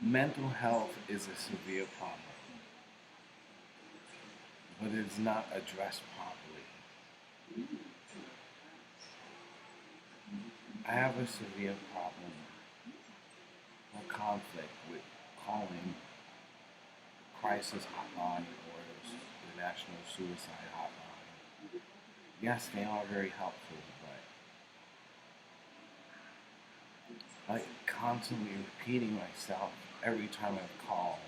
Mental health is a severe problem, but it's not addressed properly. I have a severe problem or conflict with calling crisis hotline or the National Suicide Hotline. Yes, they are very helpful, but I constantly repeating myself every time I call,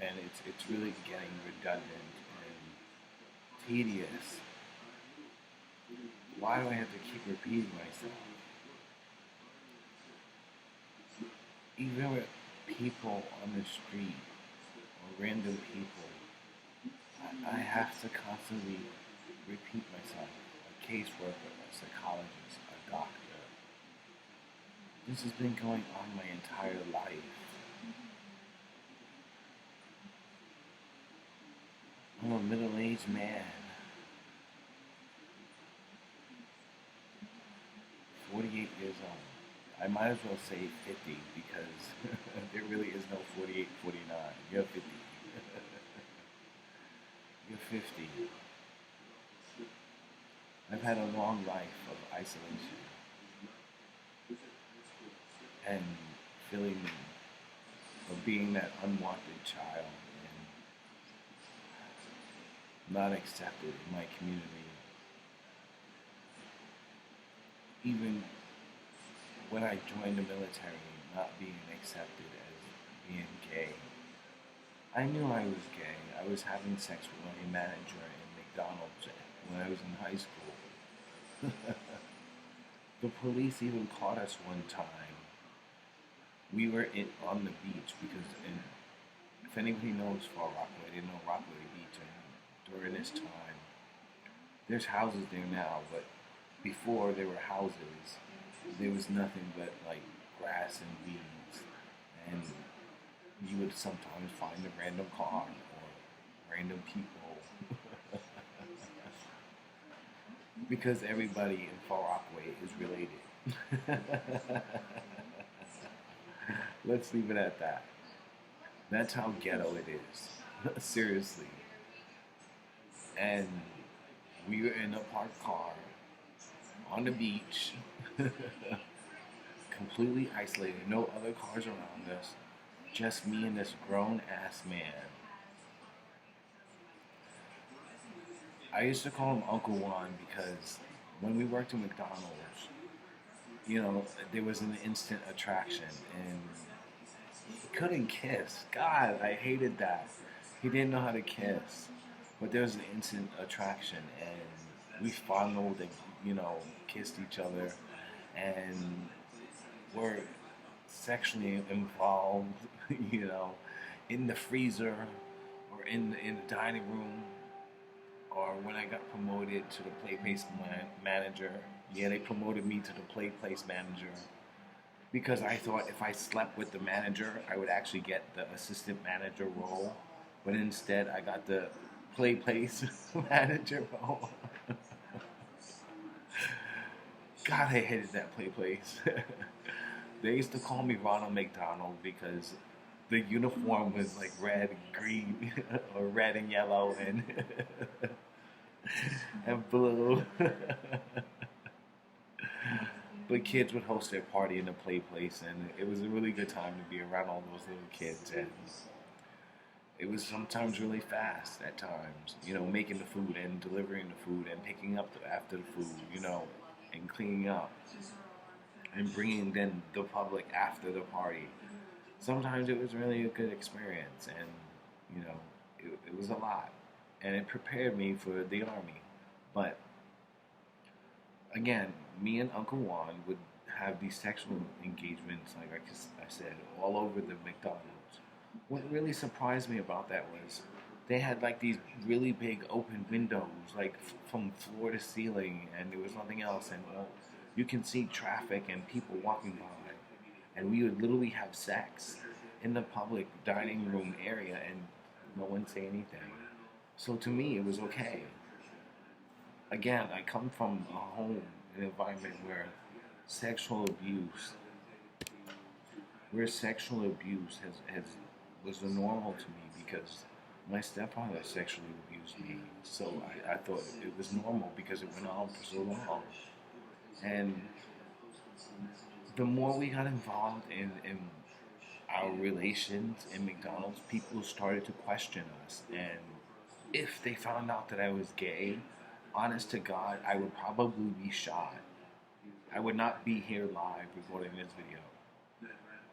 and it's really getting redundant and tedious. Why do I have to keep repeating myself? Even with people on the street or random people, I have to constantly repeat myself. A caseworker, a psychologist, a doctor. This has been going on my entire life. I'm a middle-aged man, 48 years old. I might as well say 50 because there really is no 48, 49. You're 50. You're 50. I've had a long life of isolation and feeling of being that unwanted child and not accepted in my community. Even when I joined the military, not being accepted as being gay. I knew I was gay. I was having sex with my manager in McDonald's when I was in high school. The police even caught us one time. We were on the beach because, if anybody knows Far Rockaway, they know Rockaway Beach. And during this time, there's houses there now, but before there were houses, there was nothing but like grass and weeds, and you would sometimes find a random car or random people because everybody in Far Rockaway is related. Let's leave it at that. That's how ghetto it is. Seriously. And we were in a parked car on the beach, completely isolated, no other cars around us, just me and this grown ass man. I used to call him Uncle Juan because when we worked at McDonald's, there was an instant attraction and he couldn't kiss. God, I hated that. He didn't know how to kiss. But there was an instant attraction and we fondled and, kissed each other and were sexually involved, in the freezer or in the dining room, or when I got promoted to the play place manager. Yeah, they promoted me to the play place manager because I thought if I slept with the manager, I would actually get the assistant manager role. But instead, I got the play place manager role. God, I hated that play place. They used to call me Ronald McDonald because the uniform was like red and green, or red and yellow and and blue. But kids would host their party in the play place, and it was a really good time to be around all those little kids. And it was sometimes really fast at times, making the food and delivering the food and picking up after the food, and cleaning up and bringing then the public after the party. Sometimes it was really a good experience, and it was a lot, and it prepared me for the army. But again, me and Uncle Juan would have these sexual engagements, like I said, all over the McDonald's. What really surprised me about that was they had like these really big open windows, like from floor to ceiling, and there was nothing else. And you can see traffic and people walking by, and we would literally have sex in the public dining room area, and no one say anything. So to me, it was okay. Again, I come from a home, an environment where sexual abuse where sexual abuse was normal to me because my stepfather sexually abused me. So I thought it was normal because it went on for so long. And the more we got involved in our relations in McDonald's, people started to question us. And if they found out that I was gay, honest to God, I would probably be shot. I would not be here live recording this video.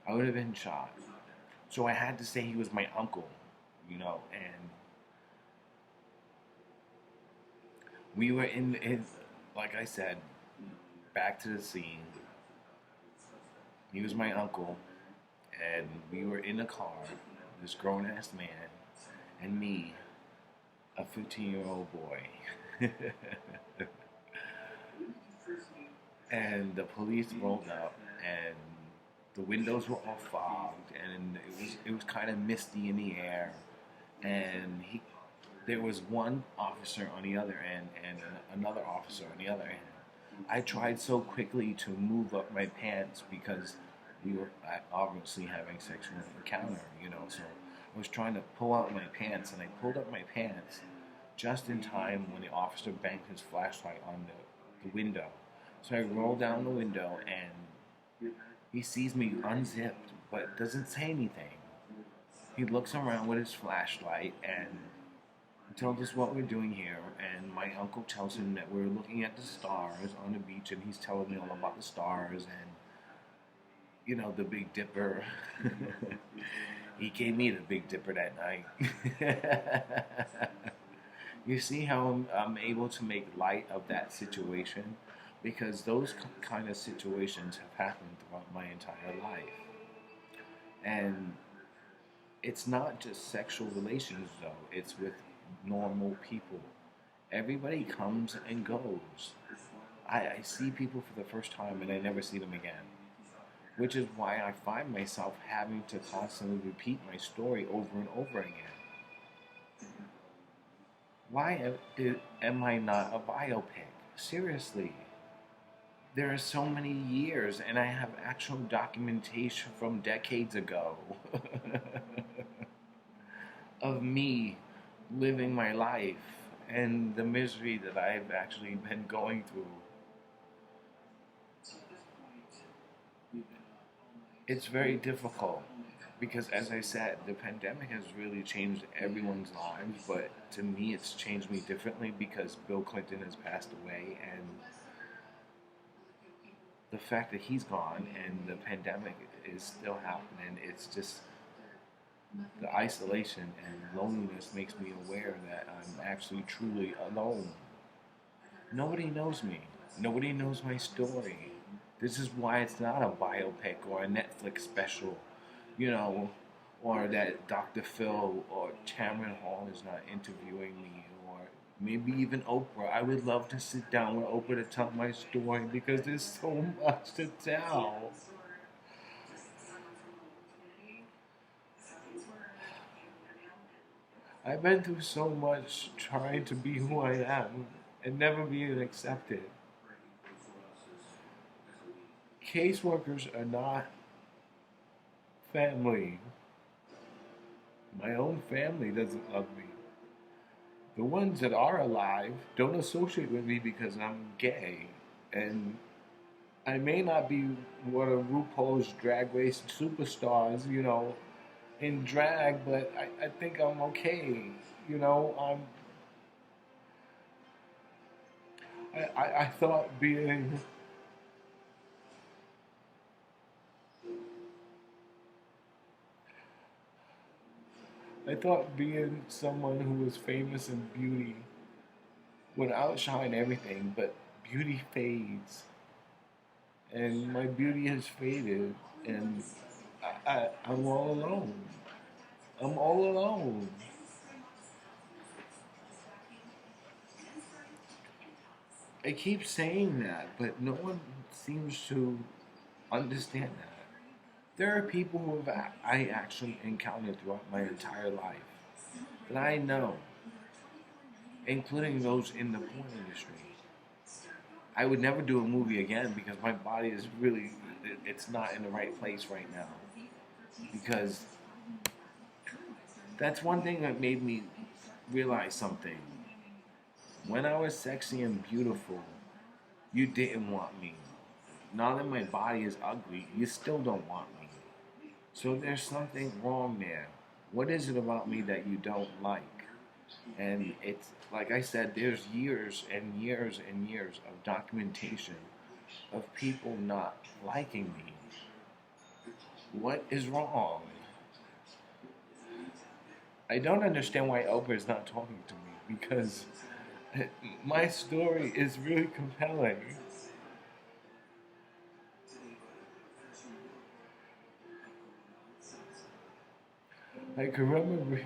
I would have been shot. So I had to say he was my uncle, and we were like I said, back to the scene. He was my uncle, and we were in a car, this grown-ass man, and me, a 15-year-old boy. And the police rolled up, and the windows were all fogged, and it was kind of misty in the air, and there was one officer on the other end and another officer on the other end. I tried so quickly to move up my pants because we were obviously having sexual encounter, so I was trying to pull out my pants, and I pulled up my pants just in time when the officer banged his flashlight on the window. So I roll down the window, and he sees me unzipped, but doesn't say anything. He looks around with his flashlight and tells us what we're doing here, and my uncle tells him that we're looking at the stars on the beach, and he's telling me all about the stars and, the Big Dipper. He gave me the Big Dipper that night. You see how I'm able to make light of that situation? Because those kind of situations have happened throughout my entire life. And it's not just sexual relations, though. It's with normal people. Everybody comes and goes. I see people for the first time and I never see them again. Which is why I find myself having to constantly repeat my story over and over again. Why am I not a biopic? Seriously. There are so many years, and I have actual documentation from decades ago of me living my life and the misery that I've actually been going through. It's very difficult because, as I said, the pandemic has really changed everyone's lives, but to me it's changed me differently because BillClinton has passed away, and the fact that he's gone and the pandemic is still happening, it's just the isolation and loneliness makes me aware that I'm actually truly alone. Nobody knows me. Nobody knows my story. This is why it's not a biopic or a Netflix special, or that Dr. Phil or Tamron Hall is not interviewing me, or maybe even Oprah. I would love to sit down with Oprah to tell my story because there's so much to tell. I've been through so much trying to be who I am and never being accepted. Caseworkers are not family. My own family doesn't love me. The ones that are alive don't associate with me because I'm gay. And I may not be one of RuPaul's Drag Race superstars, in drag, but I think I'm okay. I thought being someone who was famous in beauty would outshine everything, but beauty fades. And my beauty has faded, and I'm all alone. I'm all alone. I keep saying that, but no one seems to understand that. There are people who I actually encountered throughout my entire life that I know, including those in the porn industry. I would never do a movie again because my body is really, it's not in the right place right now. because that's one thing that made me realize something. When I was sexy and beautiful, you didn't want me. Now that my body is ugly, you still don't want me. So there's something wrong there. What is it about me that you don't like? And it's like I said, there's years and years and years of documentation of people not liking me. What is wrong? I don't understand why Oprah is not talking to me because my story is really compelling. I can remember.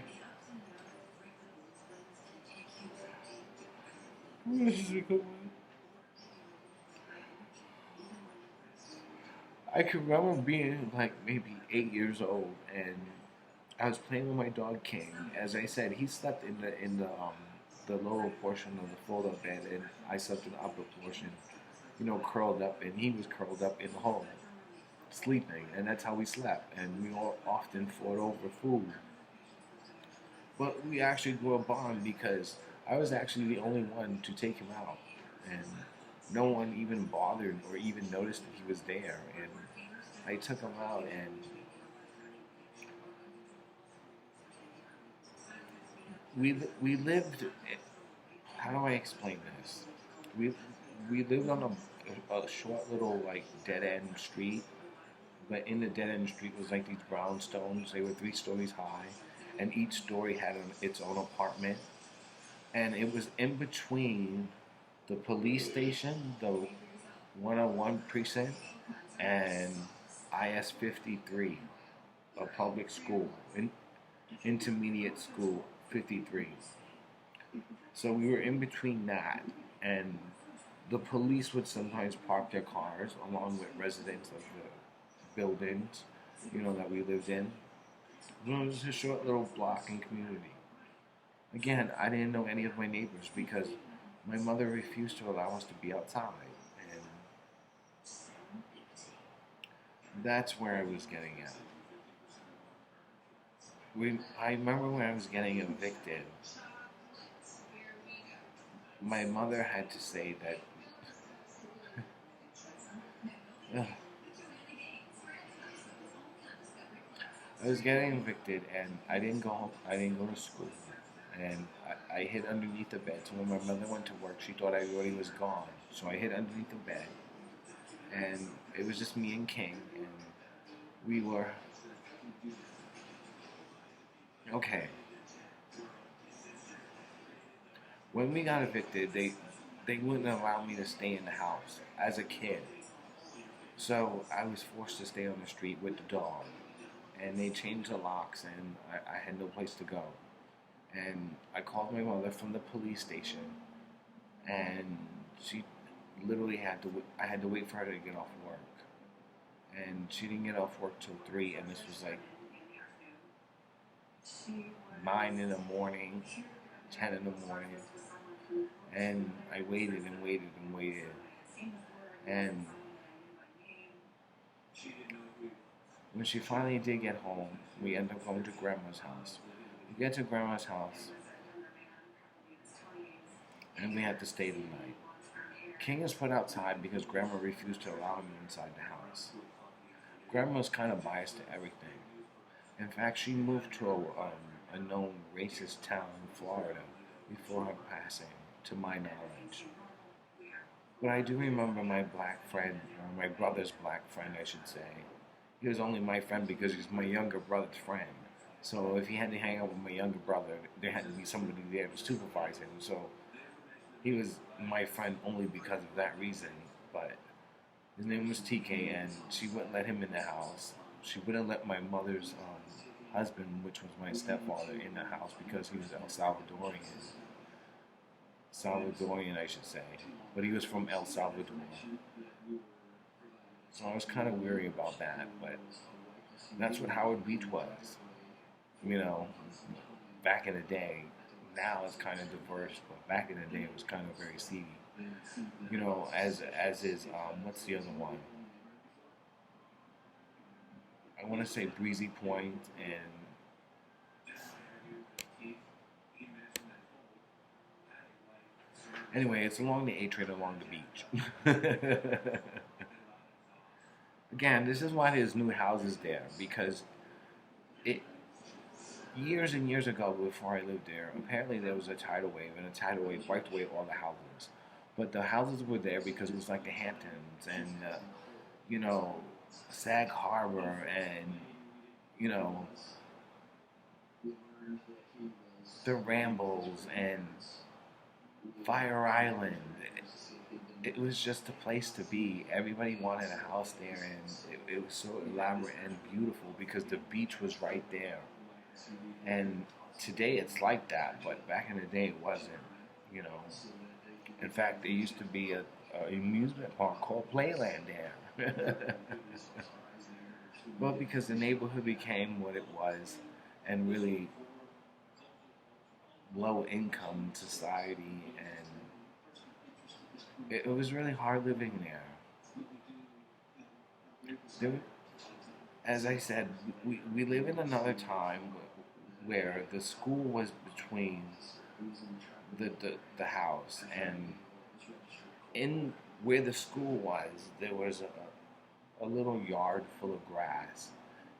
I can remember being like maybe 8 years old, and I was playing with my dog King. As I said, he slept in the lower portion of the fold-up bed, and I slept in the upper portion, curled up, and he was curled up in the hole, sleeping, and that's how we slept. And we all often fought over food, but we actually grew a bond because I was actually the only one to take him out, and no one even bothered or even noticed that he was there. And I took him out, and we lived. How do I explain this? We we lived on a short little like dead end street, but in the dead end street was like these brownstones. They were 3 stories high, and each story had its own apartment. And it was in between the police station, the 101 precinct, and IS 53, a public school, intermediate school 53. So we were in between that, and the police would sometimes park their cars along with residents of the buildings, that we lived in. It was a short little block and community. Again, I didn't know any of my neighbors because my mother refused to allow us to be outside, and that's where I was getting at. I remember when I was getting evicted, my mother had to say that I was getting evicted, and I didn't go home. I didn't go to school, and I hid underneath the bed. So when my mother went to work, she thought I already was gone. So I hid underneath the bed, and it was just me and King, and we were okay. When we got evicted, they wouldn't allow me to stay in the house as a kid. So I was forced to stay on the street with the dog. And they changed the locks, and I had no place to go. And I called my mother from the police station, and she literally I had to wait for her to get off work. And she didn't get off work till 3, and this was like 9 in the morning, 10 in the morning. And I waited and waited and waited. And when she finally did get home, we ended up going to Grandma's house. We get to Grandma's house, and we had to stay the night. King is put outside because Grandma refused to allow him inside the house. Grandma's kind of biased to everything. In fact, she moved to a known racist town in Florida before her passing, to my knowledge. But I do remember my black friend, or my brother's black friend, I should say. He was only my friend because he's my younger brother's friend. So if he had to hang out with my younger brother, there had to be somebody there to supervise him. So he was my friend only because of that reason. But his name was TK, and she wouldn't let him in the house. She wouldn't let my mother's husband, which was my stepfather, in the house because he was El Salvadorian. Salvadorian, I should say. But he was from El Salvador. So I was kind of weary about that, but that's what Howard Beach was. Back in the day. Now it's kind of diverse, but back in the day it was kind of very seedy. As is, what's the other one? I want to say Breezy Point, and anyway, it's along the A train along the beach. Again, this is why there's new houses there, because it years and years ago, before I lived there, apparently there was a tidal wave, and a tidal wave wiped away all the houses. But the houses were there because it was like the Hamptons and you know, Sag Harbor, and you know, the Rambles and Fire Island. It was just a place to be. Everybody wanted a house there, and it was so elaborate and beautiful because the beach was right there. And today it's like that, but back in the day it wasn't. You know, in fact, there used to be a amusement park called Playland there. Well, because the neighborhood became what it was, and really low income society, and it was really hard living there. There, as I said, we live in another time where the school was between the house, and in where the school was, there was a little yard full of grass,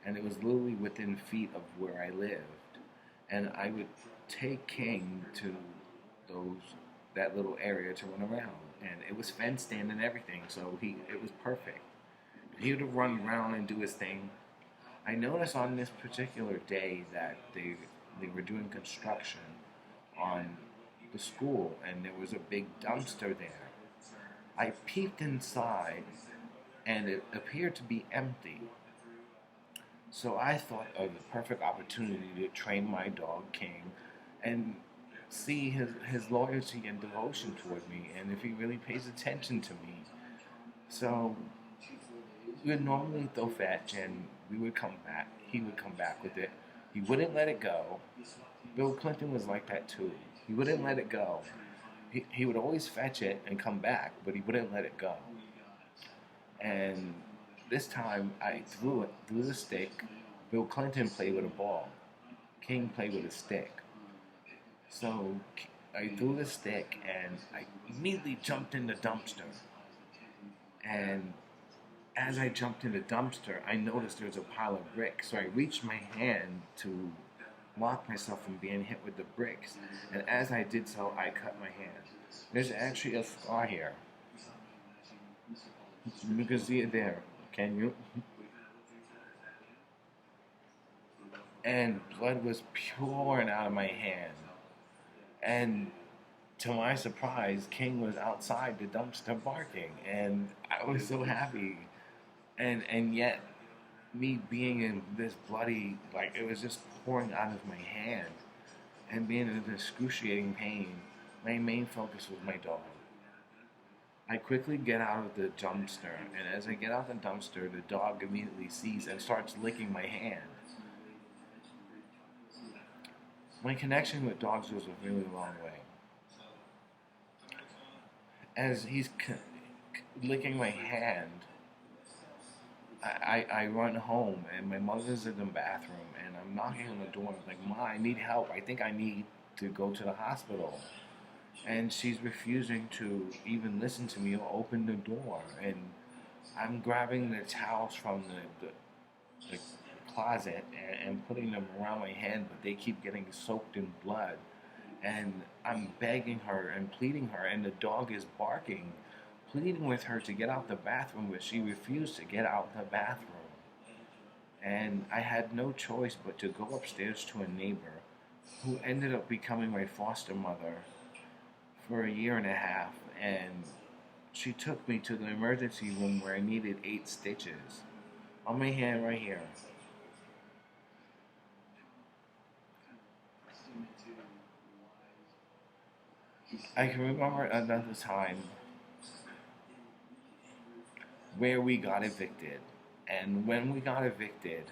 and it was literally within feet of where I lived. And I would take King to those that little area to run around, and it was fenced in and everything, so it was perfect. He would run around and do his thing. I noticed on this particular day that they were doing construction on the school, and there was a big dumpster there. I peeked inside, and it appeared to be empty. So I thought of the perfect opportunity to train my dog King and see his loyalty and devotion toward me, and if he really pays attention to me. So we would normally throw fetch, and we would come back. He would come back with it. He wouldn't let it go. BillClinton was like that too. He wouldn't let it go. He would always fetch it and come back, but he wouldn't let it go. And this time I threw the stick. BillClinton played with a ball. King played with a stick. So I threw the stick, and I immediately jumped in the dumpster. And as I jumped in the dumpster, I noticed there was a pile of bricks. So I reached my hand to block myself from being hit with the bricks. And as I did so, I cut my hand. There's actually a scar here. You can see it there. Can you? And blood was pouring out of my hand. And to my surprise, King was outside the dumpster barking, and I was so happy. And yet, me being in this bloody, like, it was just pouring out of my hand, and being in excruciating pain, my main focus was my dog. I quickly get out of the dumpster, and as I get out the dumpster, the dog immediately sees and starts licking my hand. My connection with dogs goes a really long way. As he's licking my hand, I run home, and my mother's in the bathroom, and I'm knocking on the door. I'm like, "Ma, I need help. I think I need to go to the hospital." And she's refusing to even listen to me or open the door. And I'm grabbing the towels from the closet and putting them around my hand, but they keep getting soaked in blood. And I'm begging her and pleading her, and the dog is barking, pleading with her to get out the bathroom, but she refused to get out the bathroom. And I had no choice but to go upstairs to a neighbor who ended up becoming my foster mother for a year and a half, and she took me to the emergency room where I needed 8 stitches on my hand right here. I can remember another time where we got evicted. And when we got evicted,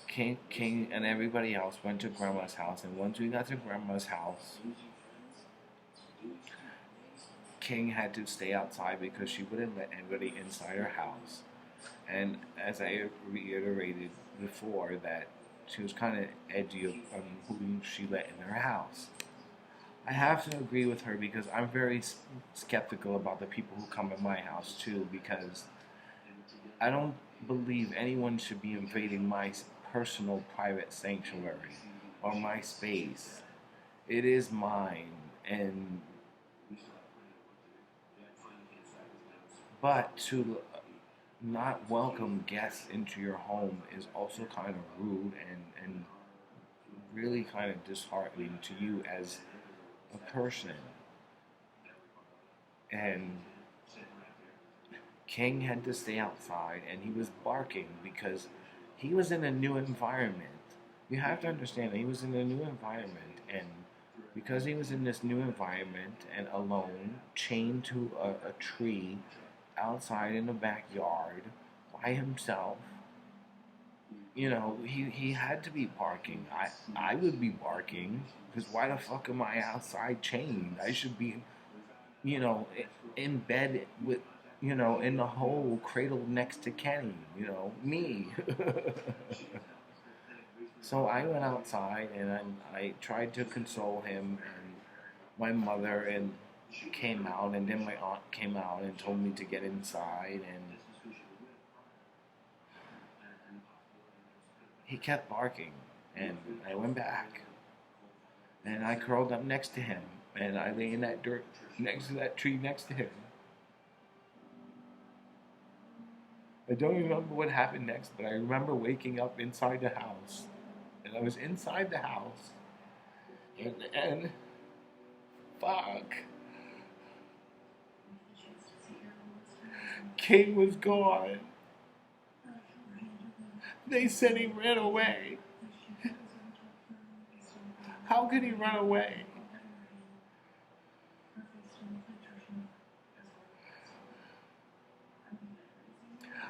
King and everybody else went to Grandma's house. And once we got to Grandma's house, King had to stay outside because she wouldn't let anybody inside her house. And as I reiterated before, that she was kind of edgy on who she let in her house. I have to agree with her because I'm very skeptical about the people who come in my house too, because I don't believe anyone should be invading my personal private sanctuary or my space. It is mine, and but to not welcome guests into your home is also kind of rude and really kind of disheartening to you as a person. And King had to stay outside and he was barking because he was in a new environment. You have to understand that he was in a new environment, and because he was in this new environment and alone, chained to a tree outside in the backyard by himself, he had to be barking. I would be barking because why the fuck am I outside chained? I should be, in bed with, in the hole cradled next to Kenny, me. So I went outside and I tried to console him, and my mother and came out, and then my aunt came out and told me to get inside, and he kept barking, and I went back, and I curled up next to him, and I lay in that dirt next to that tree next to him. I don't remember what happened next, but I remember waking up inside the house, and I was inside the house, and fuck, King was gone. They said he ran away. How could he run away?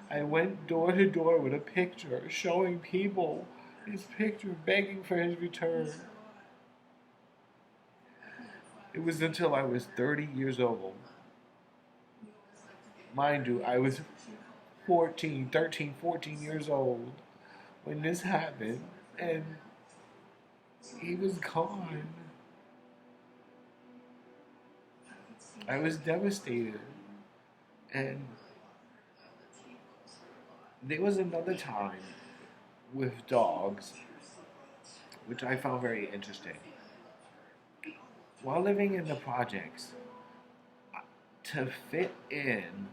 I went door to door with a picture, showing people his picture, begging for his return. It was until I was 30 years old. Mind you, I was 13, 14 years old when this happened, and he was gone. I was devastated. And there was another time with dogs, which I found very interesting. While living in the projects, to fit in,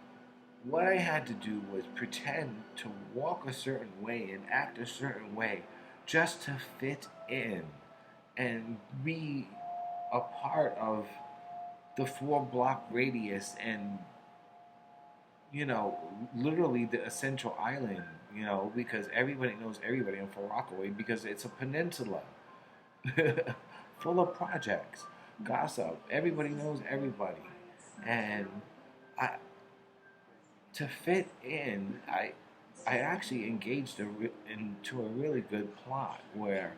what I had to do was pretend to walk a certain way and act a certain way just to fit in and be a part of the 4-block radius and, literally the essential island, because everybody knows everybody in Rockaway because it's a peninsula full of projects, gossip. Everybody knows everybody. And to fit in, I actually engaged into a really good plot where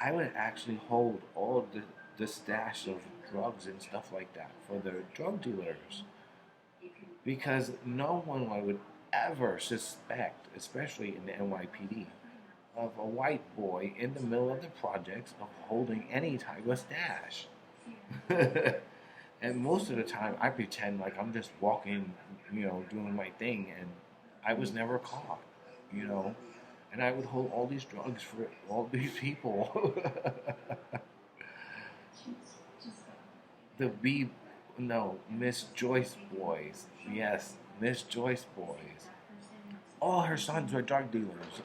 I would actually hold all the stash of drugs and stuff like that for the drug dealers, because no one would ever suspect, especially in the NYPD, of a white boy in the middle of the projects of holding any type of stash. And most of the time, I pretend like I'm just walking, doing my thing, and I was never caught, And I would hold all these drugs for all these people. Miss Joyce boys. Yes, Miss Joyce boys. All her sons were drug dealers.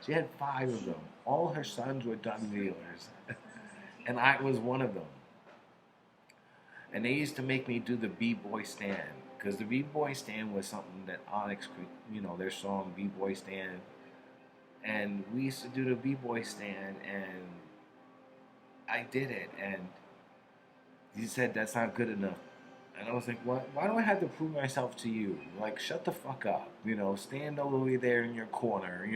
She had 5 of them. All her sons were drug dealers. And I was one of them. And they used to make me do the B-boy stand, because the B-boy stand was something that Onyx, their song B-boy stand. And we used to do the B-boy stand, and I did it, and he said that's not good enough. And I was like, what? Why do I have to prove myself to you? Like, shut the fuck up, stand all the way there in your corner,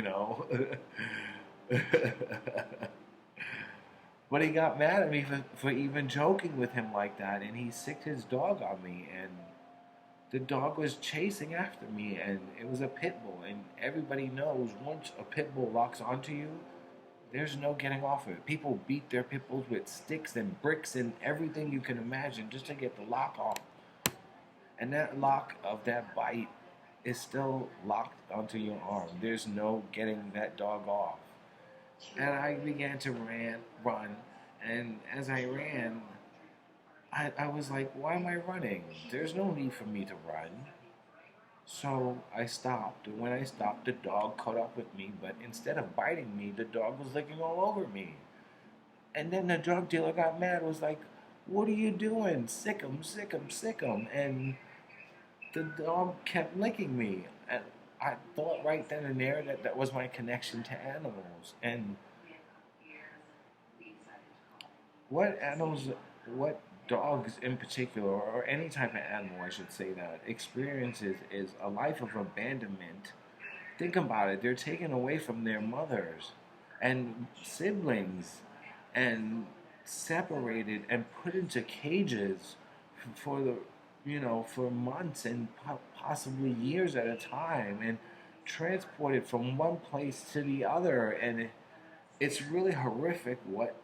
But he got mad at me for even joking with him like that, and he sicked his dog on me, and The dog was chasing after me, and it was a pit bull. And everybody knows once a pit bull locks onto you, there's no getting off of it. People beat their pit bulls with sticks and bricks and everything you can imagine just to get the lock off. And that lock of that bite is still locked onto your arm. There's no getting that dog off. And I began to run. And as I ran, I was like, why am I running? There's no need for me to run. So I stopped. And when I stopped, the dog caught up with me. But instead of biting me, the dog was licking all over me. And then the drug dealer got mad, was like, what are you doing? Sick him, sick him, sick him. And the dog kept licking me. And I thought right then and there that that was my connection to animals. And what animals, what dogs in particular, or any type of animal, I should say, that experiences is a life of abandonment. Think about it. They're taken away from their mothers and siblings and separated and put into cages for the, for months and possibly years at a time, and transported from one place to the other. And it's really horrific what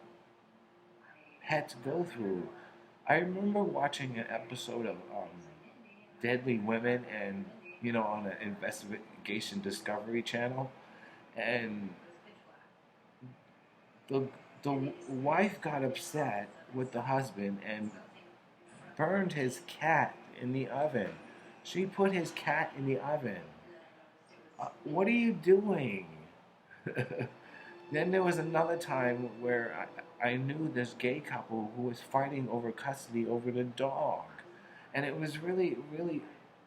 pets go through. I remember watching an episode of Deadly Women, and on an investigation Discovery Channel, and the the wife got upset with the husband and burned his cat in the oven. She put his cat in the oven. What are you doing? Then there was another time where I knew this gay couple who was fighting over custody over the dog. And it was really, really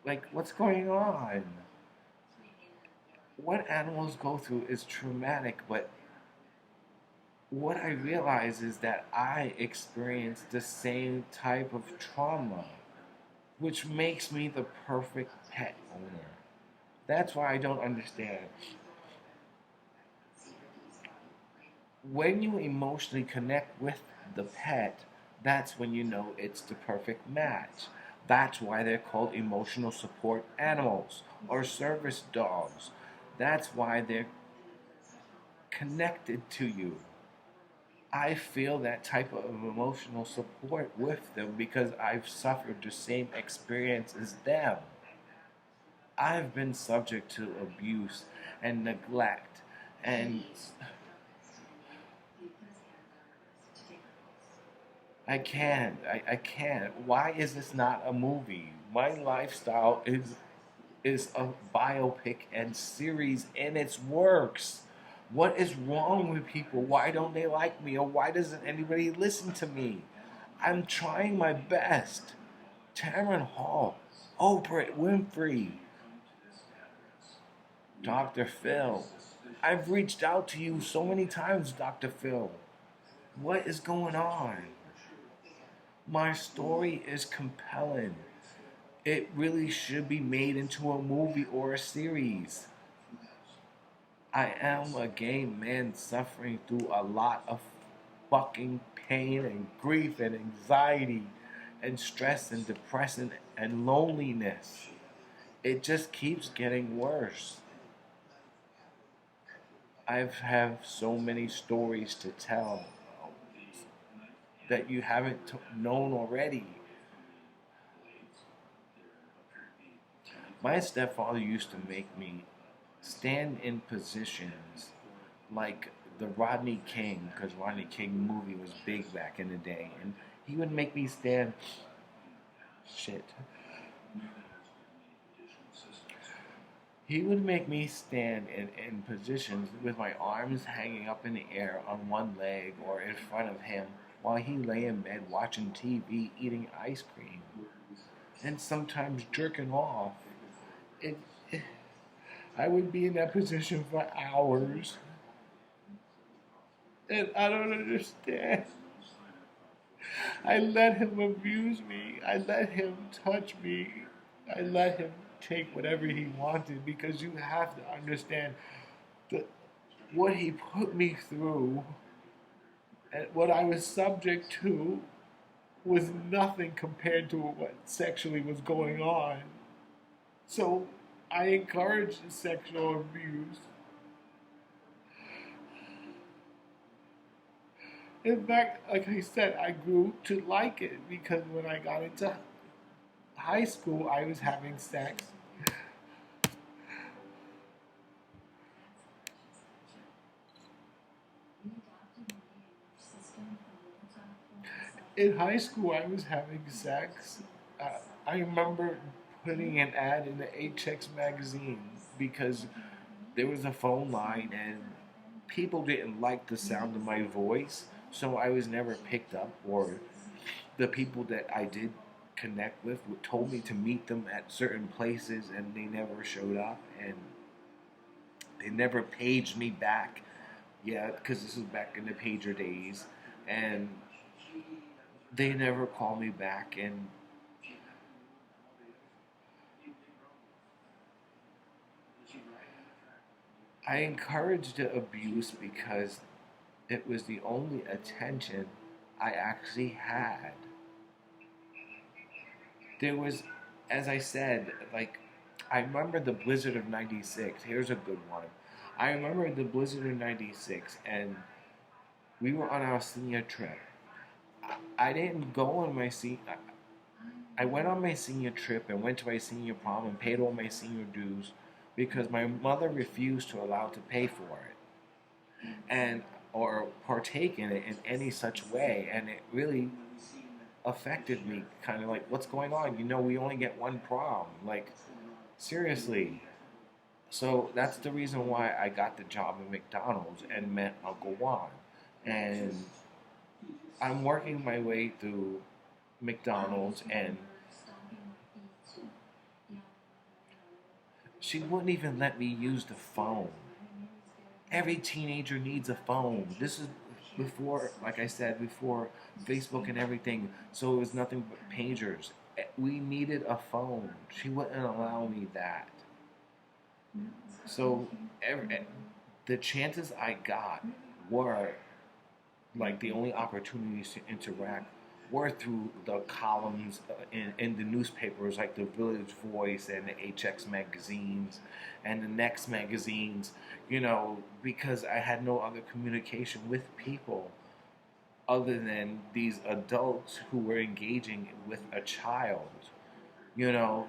like, what's going on? What animals go through is traumatic, but what I realize is that I experienced the same type of trauma, which makes me the perfect pet owner. That's why I don't understand. When you emotionally connect with the pet, that's when you know it's the perfect match. That's why they're called emotional support animals or service dogs. That's why they're connected to you. I feel that type of emotional support with them because I've suffered the same experience as them. I've been subject to abuse and neglect, and I can't. Why is this not a movie? My lifestyle is a biopic and series in its works. What is wrong with people? Why don't they like me? Or why doesn't anybody listen to me? I'm trying my best. Tamron Hall, Oprah Winfrey, Dr. Phil. I've reached out to you so many times, Dr. Phil. What is going on? My story is compelling. It really should be made into a movie or a series. I am a gay man suffering through a lot of fucking pain and grief and anxiety and stress and depression and loneliness. It just keeps getting worse. I have so many stories to tell that you haven't known already. My stepfather used to make me stand in positions like the Rodney King, because Rodney King movie was big back in the day, and he would make me stand. Shit. He would make me stand in positions with my arms hanging up in the air on one leg or in front of him while he lay in bed watching TV, eating ice cream, and sometimes jerking off. It, I would be in that position for hours, and I don't understand. I let him abuse me. I let him touch me. I let him take whatever he wanted, because you have to understand that what he put me through and what I was subject to was nothing compared to what sexually was going on. So I encourage sexual abuse. In fact, like I said, I grew to like it because when I got into high school, I was having sex. In high school, I was having sex. I remember putting an ad in the HX magazine because there was a phone line and people didn't like the sound of my voice, so I was never picked up. Or the people that I did connect with told me to meet them at certain places, and they never showed up, and they never paged me back. Yeah, because this is back in the pager days, and they never called me back, and I encouraged the abuse because it was the only attention I actually had. There was, as I said, like, I remember the blizzard of '96. Here's a good one. I remember the blizzard of '96, and we were on our senior trip. I didn't go on my senior. I went on my senior trip and went to my senior prom and paid all my senior dues because my mother refused to allow to pay for it and or partake in it in any such way, and it really affected me. Kind of like, what's going on? We only get one prom. Like, seriously. So that's the reason why I got the job at McDonald's and met Uncle Juan. And I'm working my way through McDonald's, and she wouldn't even let me use the phone. Every teenager needs a phone. This is before, like I said, before Facebook and everything, so it was nothing but pagers. We needed a phone. She wouldn't allow me that. So the chances I got were like the only opportunities to interact were through the columns in the newspapers like the Village Voice and the HX magazines and the Next magazines, because I had no other communication with people other than these adults who were engaging with a child. You know,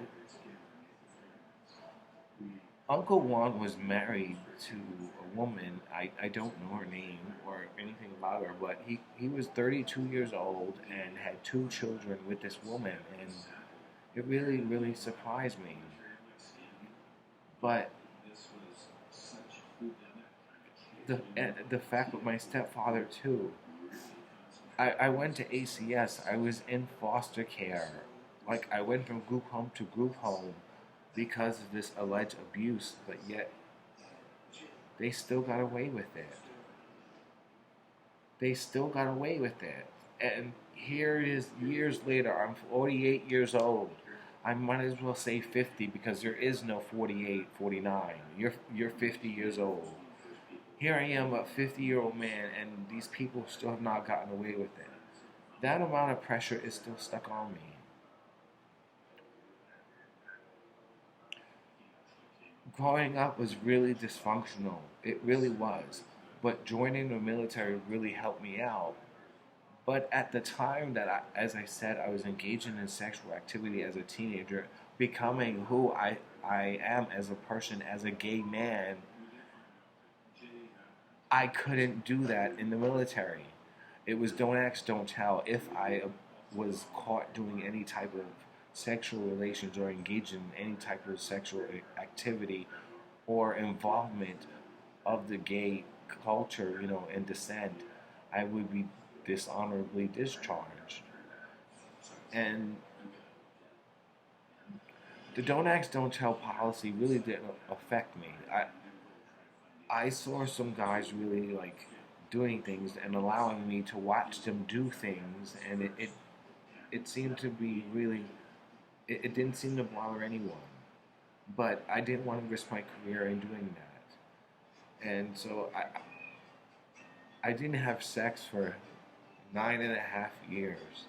Uncle Juan was married to a woman. I don't know her name or anything about her, but he was 32 years old and had two children with this woman, and it really, really surprised me. But the fact with my stepfather, too, I went to ACS, I was in foster care. Like, I went from group home to group home because of this alleged abuse, but yet they still got away with it. They still got away with it. And here it is years later. I'm 48 years old. I might as well say 50 because there is no 48, 49. You're 50 years old. Here I am, a 50-year-old man, and these people still have not gotten away with it. That amount of pressure is still stuck on me. Growing up was really dysfunctional. It really was. But joining the military really helped me out. But at the time that as I said, I was engaging in sexual activity as a teenager, becoming who I am as a person, as a gay man, I couldn't do that in the military. It was don't ask, don't tell. If I was caught doing any type of sexual relations or engaged in any type of sexual activity or involvement of the gay culture, and descent, I would be dishonorably discharged. And the don't ask, don't tell policy really didn't affect me. I saw some guys really like doing things and allowing me to watch them do things, and it seemed to be really, it didn't seem to bother anyone. But I didn't want to risk my career in doing that. And so I didn't have sex for 9.5 years.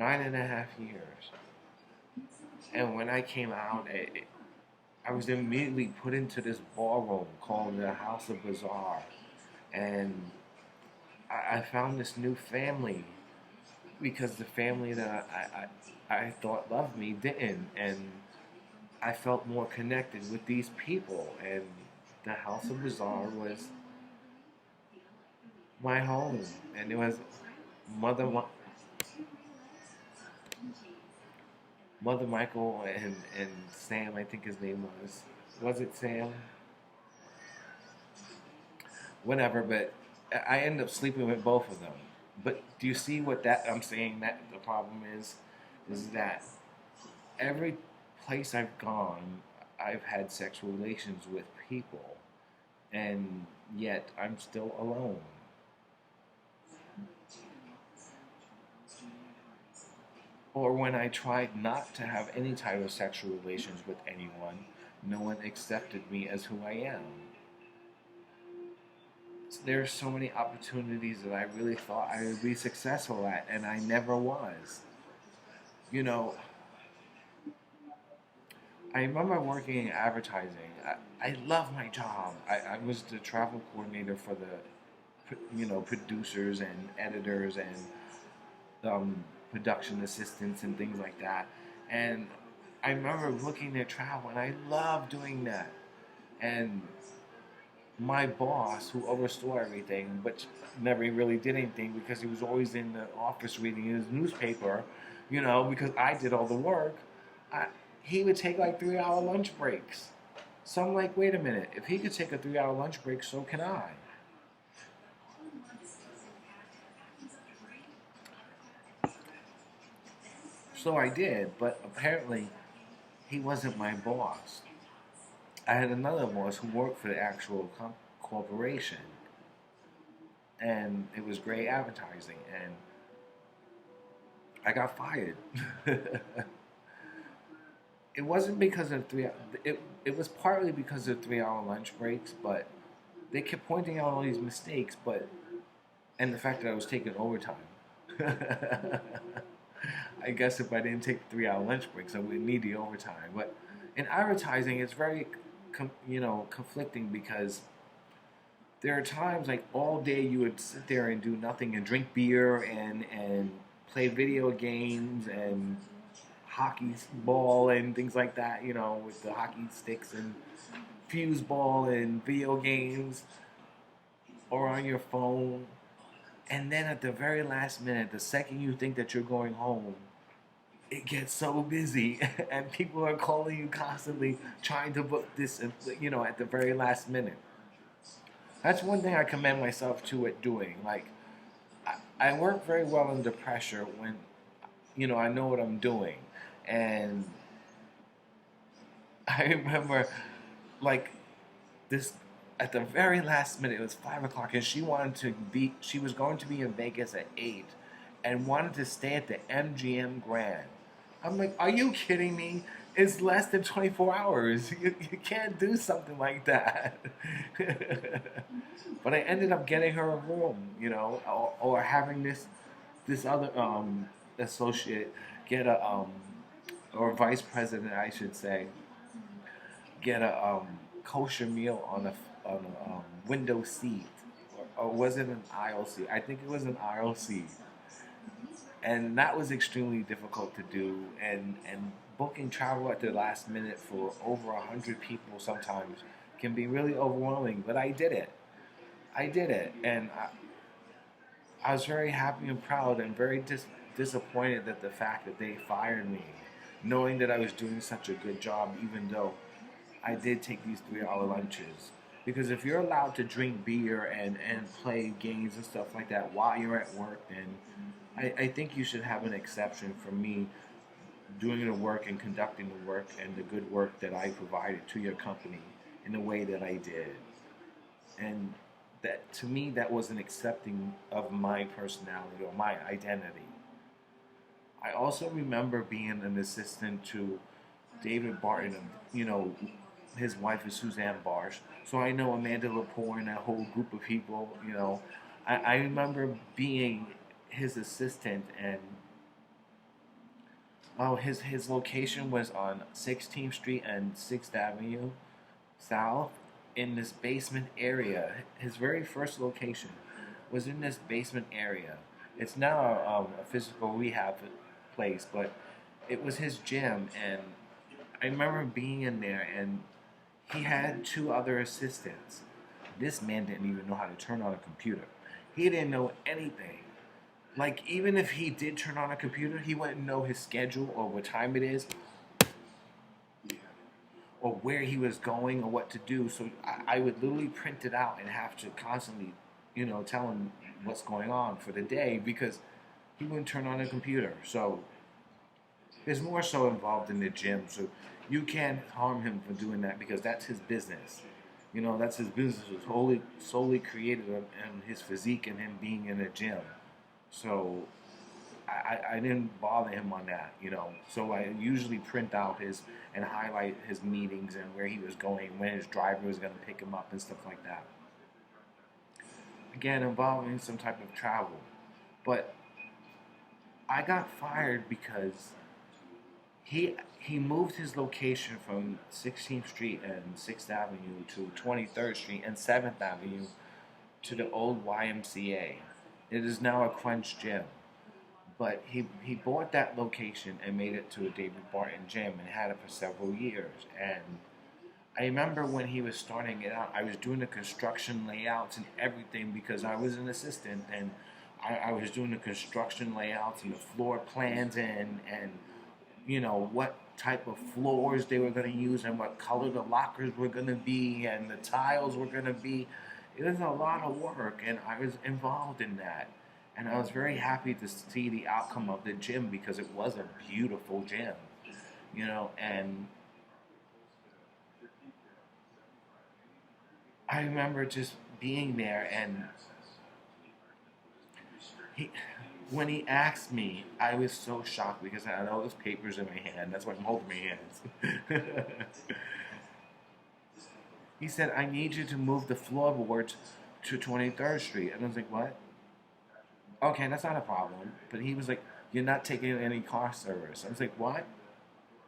9.5 years. And when I came out, I was immediately put into this ballroom called the House of Bazaar. And I found this new family because the family that I thought loved me didn't. And I felt more connected with these people. And the House of Bazaar was my home. And it was Mother, Mother Michael and Sam, I think his name was. Was it Sam? Whatever, but I ended up sleeping with both of them. But do you see what that I'm saying that the problem is that every place I've gone, I've had sexual relations with people, and yet I'm still alone. Or when I tried not to have any type of sexual relations with anyone, no one accepted me as who I am. There's so many opportunities that I really thought I would be successful at, and I never was. You know, I remember working in advertising. I love my job. I was the travel coordinator for the, producers and editors and production assistants and things like that. And I remember looking at travel, and I loved doing that. And my boss, who oversaw everything, but never really did anything because he was always in the office reading his newspaper, because I did all the work, he would take like 3 hour lunch breaks. So I'm like, wait a minute, if he could take a 3 hour lunch break, so can I. So I did, but apparently he wasn't my boss. I had another boss who worked for the actual corporation, and it was great advertising, and I got fired. It wasn't because of it was partly because of 3 hour lunch breaks, but they kept pointing out all these mistakes, and the fact that I was taking overtime. I guess if I didn't take 3 hour lunch breaks, I wouldn't need the overtime. But in advertising, it's very, conflicting because there are times like all day you would sit there and do nothing and drink beer and play video games and hockey ball and things like that, with the hockey sticks and fuse ball and video games or on your phone. And then at the very last minute, the second you think that you're going home, it gets so busy and people are calling you constantly trying to book this, at the very last minute. That's one thing I commend myself to at doing. Like, I work very well under pressure when, I know what I'm doing. And I remember, like, this at the very last minute, it was 5 o'clock, and she was going to be in Vegas at 8, and wanted to stay at the MGM Grand. I'm like, are you kidding me? It's less than 24 hours. You can't do something like that. But I ended up getting her a room, or having this other associate get or vice president, I should say, get a kosher meal on a window seat, or was it an aisle seat? I think it was an aisle seat, and that was extremely difficult to do. And booking travel at the last minute for over 100 people sometimes can be really overwhelming. But I did it. And I was very happy and proud, and very disappointed that the fact that they fired me, knowing that I was doing such a good job, even though I did take these 3 hour lunches. Because if you're allowed to drink beer and play games and stuff like that while you're at work, then I think you should have an exception for me doing the work and conducting the work and the good work that I provided to your company in the way that I did. And that, to me, that wasn't accepting of my personality or my identity. I also remember being an assistant to David Barton, his wife is Suzanne Barsh. So I know Amanda Lepore and that whole group of people, I remember being his assistant, and Oh, his location was on 16th Street and 6th Avenue South in this basement area. His very first location was in this basement area. It's now a physical rehab place, but it was his gym, and I remember being in there, and he had two other assistants. This man didn't even know how to turn on a computer. He didn't know anything. Like, even if he did turn on a computer, he wouldn't know his schedule or what time it is or where he was going or what to do. So I would literally print it out and have to constantly, tell him what's going on for the day because he wouldn't turn on a computer. So there's more so involved in the gym. So you can't harm him for doing that because that's his business. That's his business. It was solely created on his physique and him being in a gym. So I didn't bother him on that. So I usually print out his and highlight his meetings and where he was going, when his driver was going to pick him up and stuff like that. Again, involving some type of travel. But I got fired because he moved his location from 16th Street and 6th Avenue to 23rd Street and 7th Avenue to the old YMCA. It is now a Crunch gym. But he bought that location and made it to a David Barton gym and had it for several years. And I remember when he was starting it out, I was doing the construction layouts and everything because I was an assistant and I was doing the construction layouts and the floor plans and what type of floors they were going to use and what color the lockers were going to be and the tiles were going to be. It was a lot of work and I was involved in that. And I was very happy to see the outcome of the gym because it was a beautiful gym, and I remember just being there and when he asked me, I was so shocked because I had all those papers in my hand. That's why I'm holding my hands. He said, I need you to move the floorboards to 23rd Street. And I was like, what? Okay, that's not a problem. But he was like, you're not taking any car service. I was like, what?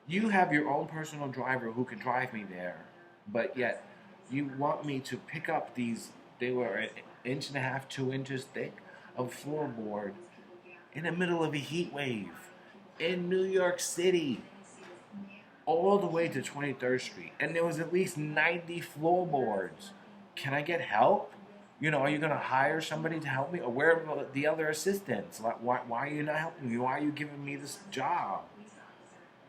You have your own personal driver who can drive me there, but yet you want me to pick up these, they were an inch and a half, 2 inches thick of floorboard in the middle of a heat wave in New York City, all the way to 23rd Street. And there was at least 90 floorboards. Can I get help? Are you going to hire somebody to help me? Or where are the other assistants? Like, why are you not helping me? Why are you giving me this job?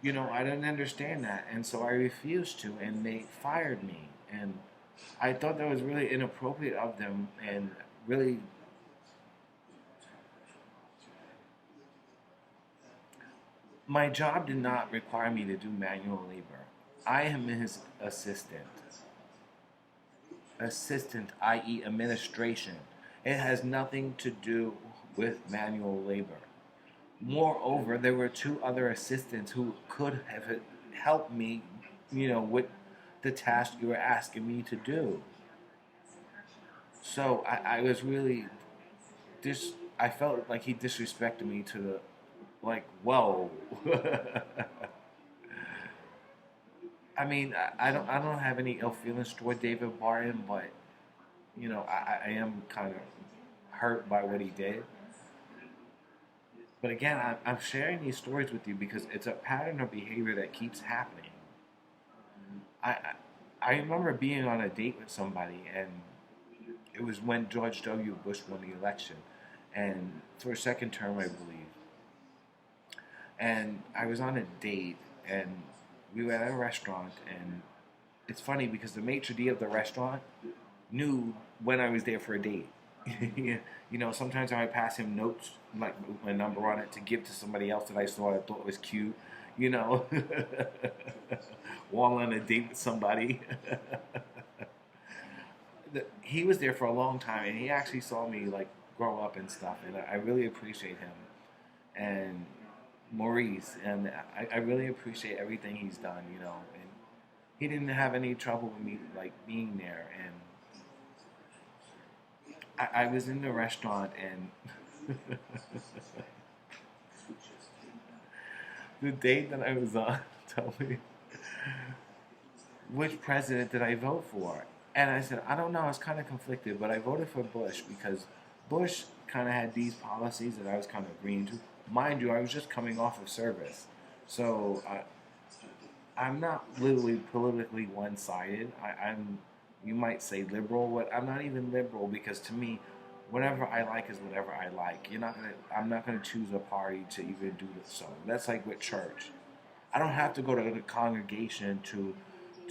I didn't understand that. And so I refused to, and they fired me. And I thought that was really inappropriate of them and really... My job did not require me to do manual labor. I am his assistant. Assistant, i.e. administration. It has nothing to do with manual labor. Moreover, there were two other assistants who could have helped me, with the task you were asking me to do. So I was really, I felt like he disrespected me to the, whoa. I mean, I don't have any ill feelings toward David Barton, but I am kind of hurt by what he did. But again, I'm sharing these stories with you because it's a pattern of behavior that keeps happening. I remember being on a date with somebody, and it was when George W. Bush won the election, and for a second term, I believe. And I was on a date, and we were at a restaurant, and it's funny because the maitre d' of the restaurant knew when I was there for a date. Sometimes I might pass him notes, like my number on it, to give to somebody else that I saw I thought was cute. While on a date with somebody. He was there for a long time, and he actually saw me grow up and stuff, and I really appreciate him. And Maurice, and I really appreciate everything he's done, and he didn't have any trouble with me being there, and I was in the restaurant, and the date that I was on told me which president did I vote for, and I said I don't know. I was kind of conflicted, but I voted for Bush because Bush kind of had these policies that I was kind of agreeing to. Mind you, I was just coming off of service, so I'm not literally politically one-sided. I'm, you might say liberal, but I'm not even liberal because to me, whatever I like is whatever I like. I'm not gonna choose a party to even do this. So that's like with church. I don't have to go to the congregation to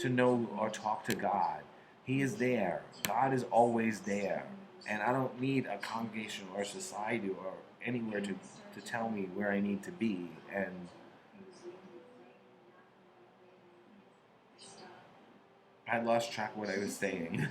know or talk to God. He is there. God is always there, and I don't need a congregation or society or anywhere to tell me where I need to be. And I lost track of what I was saying.